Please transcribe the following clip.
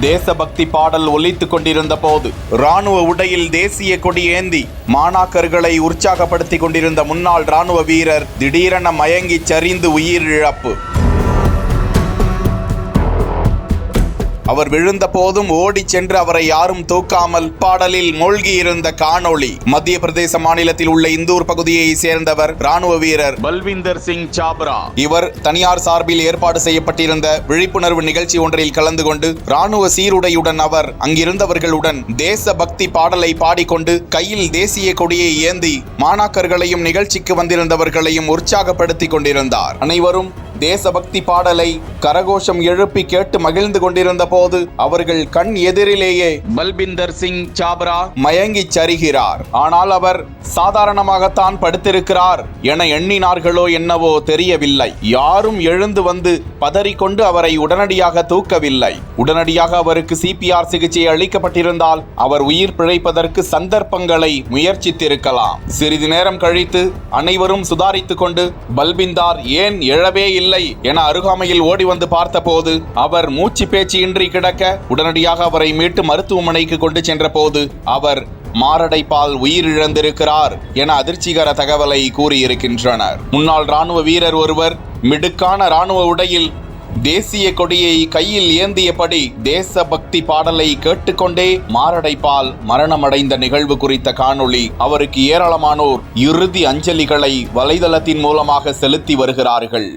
தேசபக்தி பாடல் ஒலித்துக் கொண்டிருந்த போது ராணுவ உடையில் தேசிய கொடி ஏந்தி மாணாக்கர்களை உற்சாகப்படுத்திக் கொண்டிருந்த முன்னாள் ராணுவ வீரர் திடீரென மயங்கி சரிந்து உயிரிழப்பு. அவர் விழுந்த போதும் ஓடி சென்று அவரை யாரும் தூக்காமல் பாடலில் மூழ்கியிருந்த காணொளி. மத்திய பிரதேச மாநிலத்தில் உள்ள இந்தூர் பகுதியை சேர்ந்தவர் ராணுவ வீரர் பல்விந்தர் சிங் சாப்ரா. இவர் தனியார் சார்பில் ஏற்பாடு செய்யப்பட்டிருந்த விழிப்புணர்வு நிகழ்ச்சி ஒன்றில் கலந்து கொண்டு ராணுவ சீருடையுடன் அவர் அங்கிருந்தவர்களுடன் தேசபக்தி பாடலை பாடிக்கொண்டு கையில் தேசிய கொடியை ஏந்தி மாணாக்கர்களையும் நிகழ்ச்சிக்கு வந்திருந்தவர்களையும் உற்சாகப்படுத்திக் கொண்டிருந்தார். அனைவரும் தேசபக்தி பாடலை கரகோஷம் எழுப்பி கேட்டு மகிழ்ந்து கொண்டிருந்த போது அவர்கள் கண் எதிரிலேயே பல்பிந்தர் சிங் சாப்ரா மயங்கி சரிகிறார். ஆனால் அவர் சாதாரணமாகத்தான் படுத்திருக்கிறார் என எண்ணினார்களோ என்னவோ தெரியவில்லை. யாரும் எழுந்து வந்து பதறிக்கொண்டு அவரை உடனடியாக தூக்கவில்லை. உடனடியாக அவருக்கு சிபிஆர் சிகிச்சை அளிக்கப்பட்டிருந்தால் அவர் உயிர் பிழைப்பதற்கு சந்தர்ப்பங்களை முயற்சித்திருக்கலாம். சிறிது நேரம் கழித்து அனைவரும் சுதாரித்துக் கொண்டு பல்பிந்தார் ஏன் எழவே இல்லை என அருகாமையில் ஓடி வந்து பார்த்தபோது அவர் மூச்சு பேச்சின்றி கிடக்க உடனடியாக அவரை மீட்டு மருத்துவமனைக்கு கொண்டு சென்ற போது அவர் மாரடைப்பால் உயிரிழந்திருக்கிறார் என அதிர்ச்சிகர தகவலை கூறியிருக்கின்றனர். முன்னாள் ராணுவ வீரர் ஒருவர் மிடுக்கான ராணுவ உடையில் தேசிய கொடியை கையில் ஏந்தியபடி தேசபக்தி பாடலை கேட்டுக்கொண்டே மாரடைப்பால் மரணமடைந்த நிகழ்வு குறித்த காணொளி. அவருக்கு ஏராளமானோர் இறுதி அஞ்சலிகளை வலைதளத்தின் மூலமாக செலுத்தி வருகிறார்கள்.